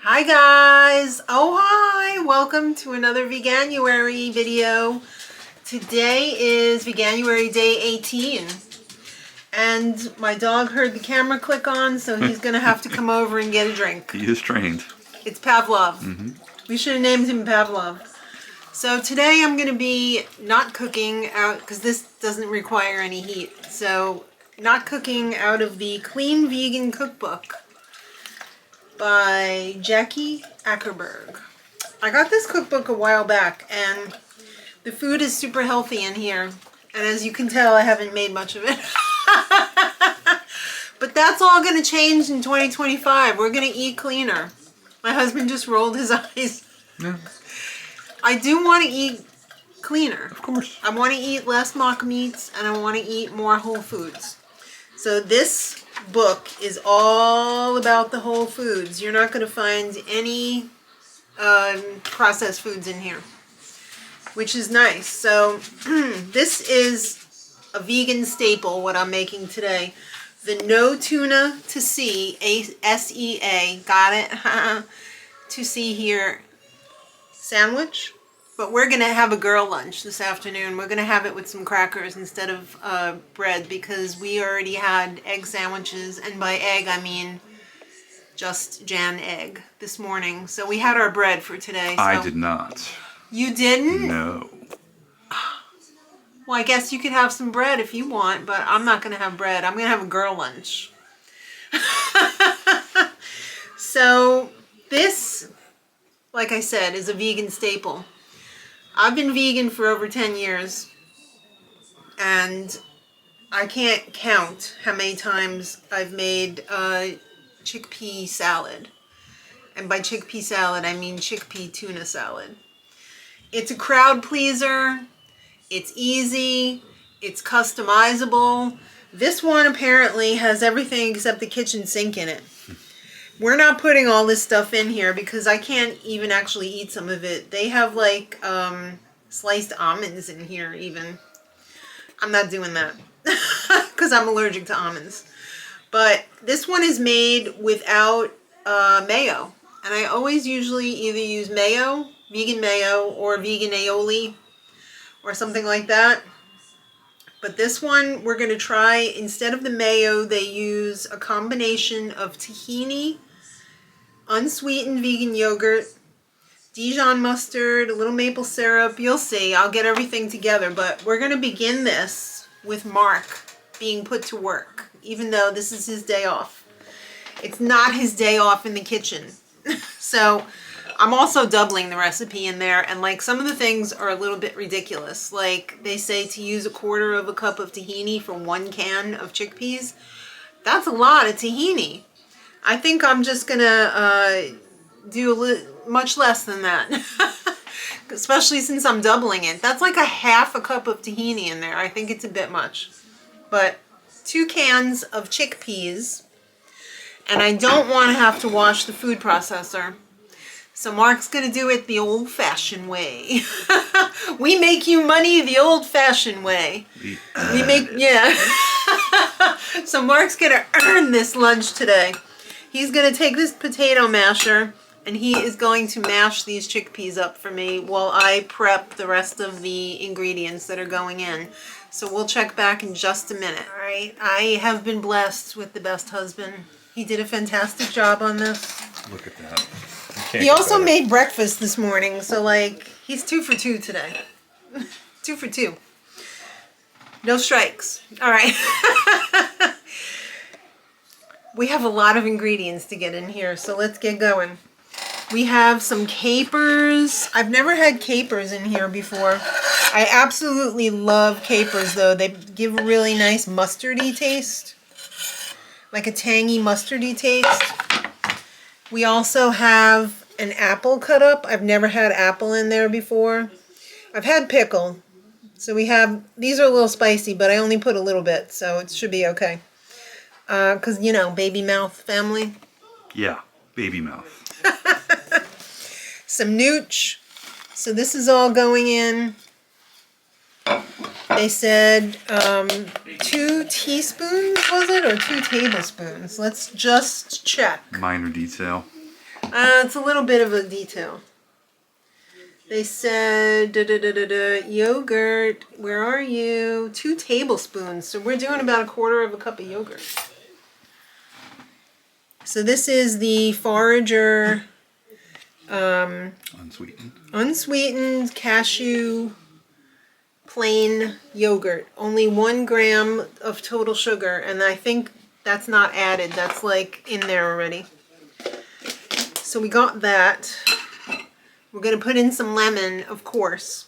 Hi guys! Oh hi! Welcome to another Veganuary video. Today is Veganuary day 18 and my dog heard the camera click on, so he's gonna have to come over and get a drink. He is trained. It's Pavlov. We should have named him Pavlov. So today I'm gonna be not cooking out, because this doesn't require any heat, so not cooking out of the Clean Vegan Cookbook by Jackie Ackerberg. I got this cookbook a while back and the food is super healthy in here, and as you can tell I haven't made much of it. But that's all going to change in 2025. We're going to eat cleaner. My husband just rolled his eyes. Yeah. I do want to eat cleaner. Of course. I want to eat less mock meats and I want to eat more whole foods. So this book is all about the whole foods. You're not going to find any processed foods in here, which is nice. So this is a vegan staple, what I'm making today. The no tuna to sea, SEA, got it? To see here sandwich. But we're going to have a girl lunch this afternoon. We're going to have it with some crackers instead of bread, because we already had egg sandwiches. And by egg, I mean just Jan egg this morning. So we had our bread for today. So. I did not. You didn't? No. Well, I guess you could have some bread if you want, but I'm not going to have bread. I'm going to have a girl lunch. So this, like I said, is a vegan staple. I've been vegan for over 10 years, and I can't count how many times I've made chickpea salad. And by chickpea salad, I mean chickpea tuna salad. It's a crowd pleaser. It's easy. It's customizable. This one apparently has everything except the kitchen sink in it. We're not putting all this stuff in here because I can't even actually eat some of it. They have like sliced almonds in here even. I'm not doing that because I'm allergic to almonds. But this one is made without mayo. And I always usually either use mayo, vegan mayo, or vegan aioli or something like that. But this one we're going to try, instead of the mayo, they use a combination of tahini, unsweetened vegan yogurt, Dijon mustard, a little maple syrup. You'll see. I'll get everything together. But we're going to begin this with Mark being put to work, even though this is his day off. It's not his day off in the kitchen. So I'm also doubling the recipe in there. And like some of the things are a little bit ridiculous. Like they say to use 1/4 cup of tahini for 1 can of chickpeas. That's a lot of tahini. I think I'm just gonna do much less than that, especially since I'm doubling it. That's like 1/2 cup of tahini in there. I think it's a bit much, but 2 cans of chickpeas, and I don't want to have to wash the food processor. So Mark's gonna do it the old-fashioned way. We make you money the old-fashioned way. We make, yeah. So Mark's gonna earn this lunch today. He's going to take this potato masher and he is going to mash these chickpeas up for me while I prep the rest of the ingredients that are going in. So we'll check back in just a minute. All right. I have been blessed with the best husband. He did a fantastic job on this. Look at that. He also made breakfast this morning. So like he's 2 for 2 today. 2 for 2. No strikes. All right. We have a lot of ingredients to get in here, so let's get going. We have some capers. I've never had capers in here before. I absolutely love capers, though. They give a really nice mustardy taste, like a tangy mustardy taste. We also have an apple cut up. I've never had apple in there before. I've had pickle. So we have, these are a little spicy, but I only put a little bit, so it should be okay. Because, you know, baby mouth family. Yeah, baby mouth. Some nooch. So this is all going in. They said 2 teaspoons, was it? Or 2 tablespoons? Let's just check. Minor detail. It's a little bit of a detail. They said yogurt. Where are you? 2 tablespoons. So we're doing about 1/4 cup of yogurt. So this is the Forager unsweetened cashew plain yogurt. Only 1 gram of total sugar, and I think that's not added. That's like in there already. So we got that. We're going to put in some lemon, of course.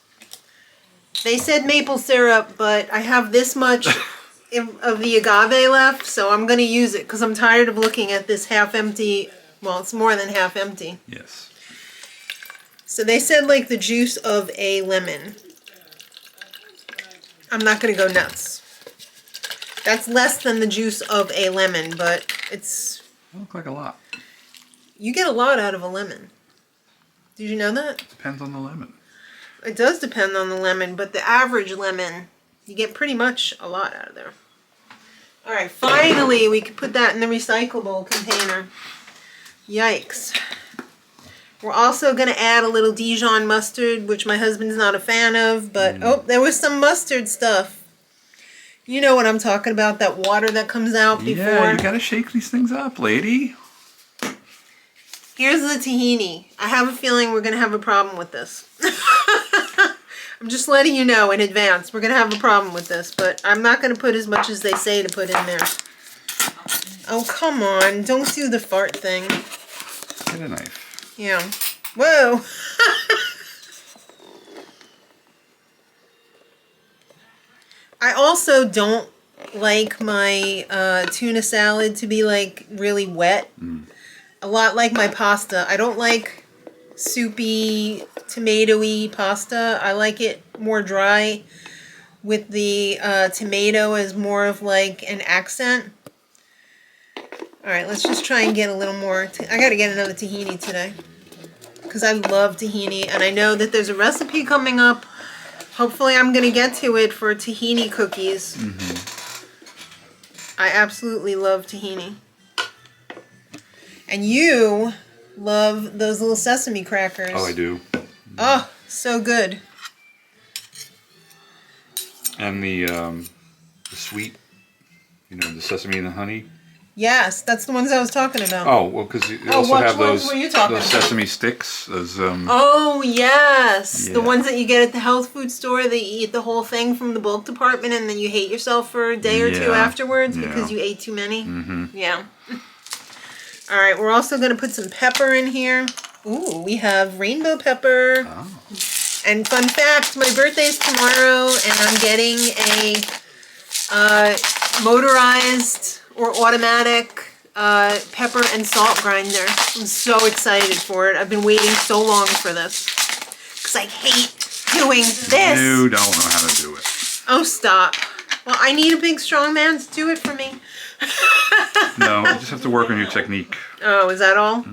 They said maple syrup, but I have this much of the agave left, so I'm going to use it because I'm tired of looking at this half empty. Well, it's more than half empty. Yes. So they said like the juice of a lemon. I'm not going to go nuts. That's less than the juice of a lemon, but it's... It looks like a lot. You get a lot out of a lemon. Did you know that? Depends on the lemon. It does depend on the lemon, but the average lemon, you get pretty much a lot out of there. All right, finally we can put that in the recyclable container. Yikes. We're also going to add a little Dijon mustard, which my husband's not a fan of, but oh, there was some mustard stuff. You know what I'm talking about, that water that comes out before. Yeah, you got to shake these things up, lady. Here's the tahini. I have a feeling we're going to have a problem with this. I'm just letting you know in advance. We're going to have a problem with this, but I'm not going to put as much as they say to put in there. Oh, come on. Don't do the fart thing. Get a knife. Yeah. Whoa. I also don't like my tuna salad to be like really wet. A lot like my pasta. I don't like soupy, tomatoey pasta. I like it more dry with the tomato as more of like an accent. Alright, let's just try and get a little more. I gotta get another tahini today. Because I love tahini. And I know that there's a recipe coming up. Hopefully I'm gonna get to it for tahini cookies. I absolutely love tahini. And you love those little sesame crackers. Oh, I do. Oh, so good. And the sweet, the sesame and the honey. Yes, that's the ones I was talking about. Oh, well, because you also have which ones were you talking those about? sesame sticks. Those. Oh, yes. Yeah. The ones that you get at the health food store. That you eat the whole thing from the bulk department and then you hate yourself for a day or two afterwards because you ate too many. Yeah. All right, we're also going to put some pepper in here. Ooh, we have rainbow pepper. Oh. And fun fact, my birthday's tomorrow, and I'm getting a motorized or automatic pepper and salt grinder. I'm so excited for it. I've been waiting so long for this. Because I hate doing this. You don't know how to do it. Oh, stop. Well, I need a big, strong man to do it for me. No, you just have to work on your technique. Oh, is that all?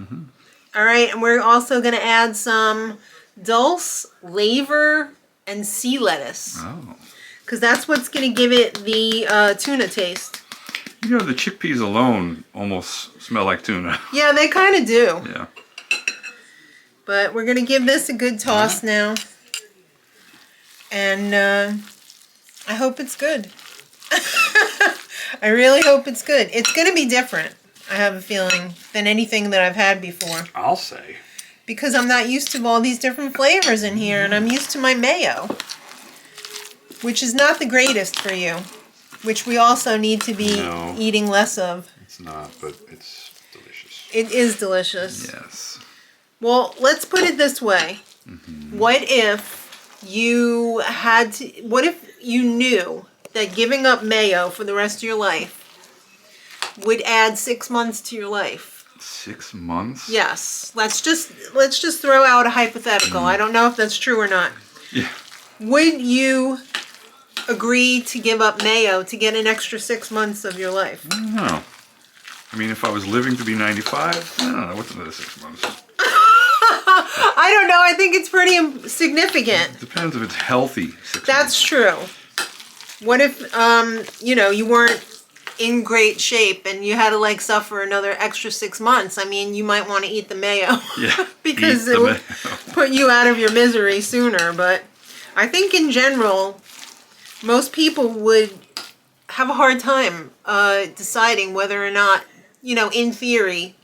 All right, and we're also going to add some dulse, laver, and sea lettuce. Oh. Because that's what's going to give it the tuna taste. The chickpeas alone almost smell like tuna. Yeah, they kind of do. Yeah. But we're going to give this a good toss now. And I hope it's good. I really hope it's good. It's going to be different, I have a feeling, than anything that I've had before. I'll say. Because I'm not used to all these different flavors in here, and I'm used to my mayo. Which is not the greatest for you. Which we also need to be eating less of. It's not, but it's delicious. It is delicious. Yes. Well, let's put it this way. What if you what if you knew that giving up mayo for the rest of your life would add 6 months to your life? 6 months? Yes. Let's just throw out a hypothetical. I don't know if that's true or not. Yeah. Would you agree to give up mayo to get an extra 6 months of your life? I don't know. I mean, if I was living to be 95, I don't know. What's another 6 months? I don't know. I think it's pretty significant. It depends if it's healthy. That's true. What if, you weren't in great shape and you had to like suffer another extra 6 months, I mean, you might want to eat the mayo. Yeah. Because eat it the will mayo. put you out of your misery sooner. But I think in general, most people would have a hard time deciding whether or not, you know, in theory,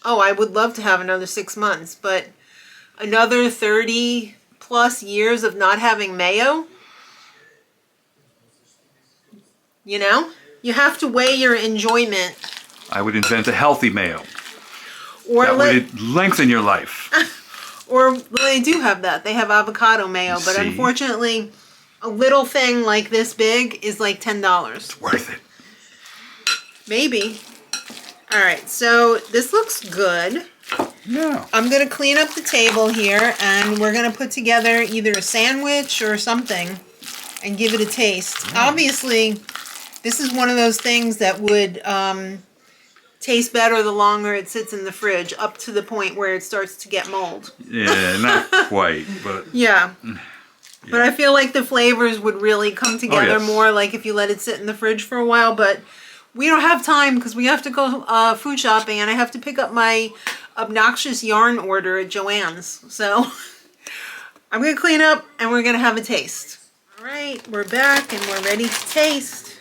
oh, I would love to have another 6 months, but another 30 plus years of not having mayo, you know? You have to weigh your enjoyment. I would invent a healthy mayo. Or That would lengthen your life. or well, they do have that. They have avocado mayo, but See? unfortunately, a little thing like this big is like $10. It's worth it. Maybe. All right, so this looks good. Yeah. I'm going to clean up the table here, and we're going to put together either a sandwich or something and give it a taste. Obviously, this is one of those things that would taste better the longer it sits in the fridge, up to the point where it starts to get mold. Yeah, not quite, but Yeah. But I feel like the flavors would really come together yes. more like if you let it sit in the fridge for a while. But we don't have time because we have to go food shopping, and I have to pick up my obnoxious yarn order at Joann's. So I'm going to clean up and we're going to have a taste. All right, we're back and we're ready to taste.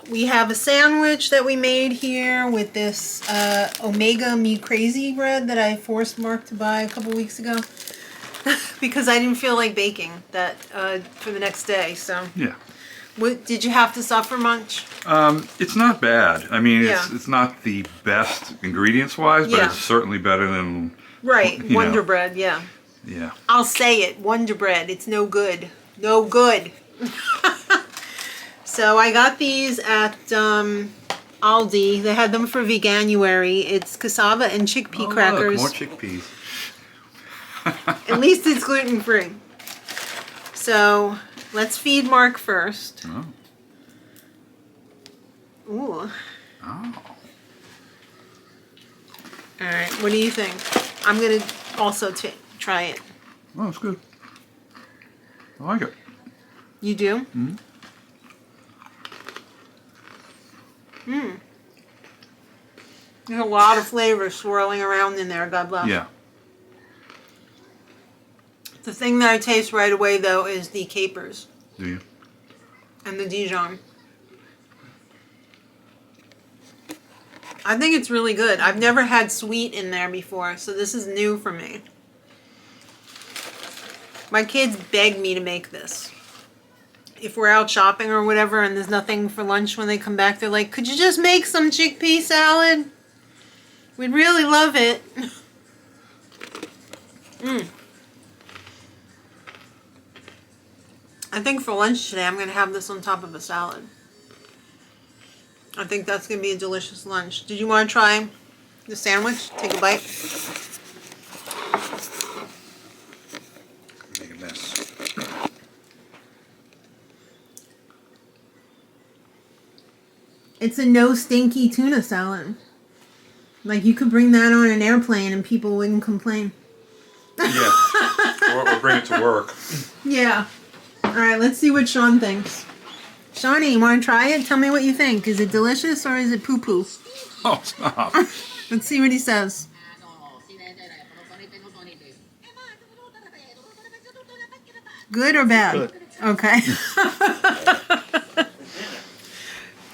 We have a sandwich that we made here with this Omega Me Crazy bread that I forced Mark to buy a couple weeks ago because I didn't feel like baking that for the next day. So yeah. did you have to suffer much? It's not bad. I mean, Yeah. it's not the best ingredients-wise, but Yeah. it's certainly better than... Right, you Wonder know. Bread, yeah. Yeah. I'll say it, Wonder Bread. It's no good. No good. So I got these at Aldi. They had them for Veganuary. It's cassava and chickpea crackers. Look, more chickpeas. At least it's gluten-free. So let's feed Mark first. Oh. Ooh. Oh. All right, what do you think? I'm going to also try it. Oh, it's good. I like it. You do? Mm-hmm. There's a lot of flavor swirling around in there, God bless. Yeah. The thing that I taste right away, though, is the capers Do you? and the Dijon. I think it's really good. I've never had sweet in there before, so this is new for me. My kids beg me to make this. If we're out shopping or whatever and there's nothing for lunch when they come back, they're like, could you just make some chickpea salad? We'd really love it. I think for lunch today I'm going to have this on top of a salad. I think that's going to be a delicious lunch. Did you want to try the sandwich? Take a bite. Make a mess. It's a no stinky tuna salad. Like you could bring that on an airplane and people wouldn't complain. Yeah. or bring it to work. Yeah. All right, let's see what Sean thinks. Shawnee, you want to try it? Tell me what you think. Is it delicious or is it poo-poo? Oh, stop. Let's see what he says. Good or bad? Good. Okay.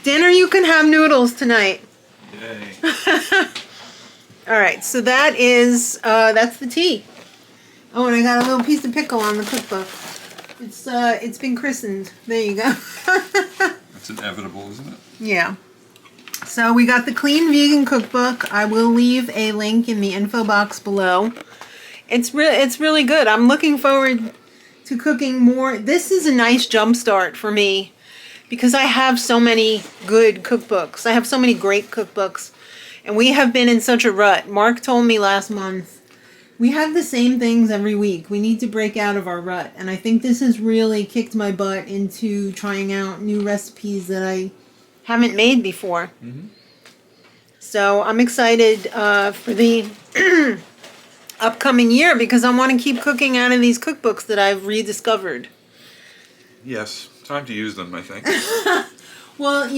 Dinner, you can have noodles tonight. Yay. All right, so that is, that's the tea. Oh, and I got a little piece of pickle on the cookbook. It's been christened. There you go. That's inevitable, isn't it? Yeah. So we got the Clean Vegan Cookbook. I will leave a link in the info box below. It's really good. I'm looking forward to cooking more. This is a nice jumpstart for me because I have so many good cookbooks. I have so many great cookbooks. And we have been in such a rut. Mark told me last month, we have the same things every week. We need to break out of our rut. And I think this has really kicked my butt into trying out new recipes that I haven't made before. Mm-hmm. So I'm excited for the upcoming year because I want to keep cooking out of these cookbooks that I've rediscovered. Yes. Time to use them, I think. Well,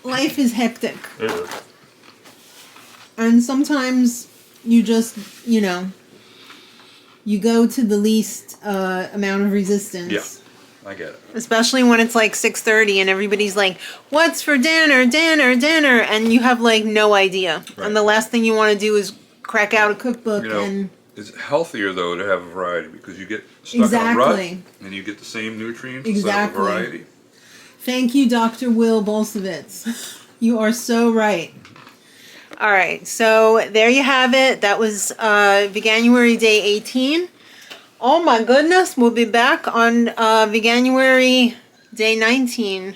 life is hectic. It is. And sometimes you just, you go to the least amount of resistance. Yeah, I get it. Especially when it's like 6:30 and everybody's like, "What's for dinner? Dinner, dinner," and you have like no idea. Right. And the last thing you want to do is crack out a cookbook and. It's healthier though to have a variety because you get stuck in a rut and you get the same nutrients instead of a variety. Thank you, Dr. Will Bolsevitz. You are so right. All right, so there you have it. That was Veganuary Day 18. Oh my goodness, we'll be back on Veganuary Day 19,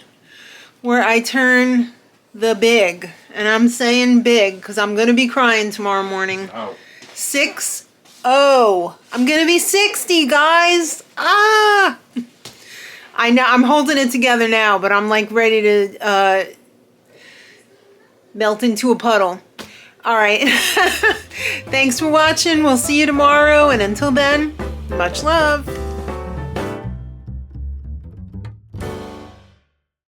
where I turn the big. And I'm saying big because I'm going to be crying tomorrow morning. Oh. 60. I'm going to be 60, guys. Ah! I know, I'm holding it together now, but I'm like ready to melt into a puddle. All right. Thanks for watching. We'll see you tomorrow. And until then, much love.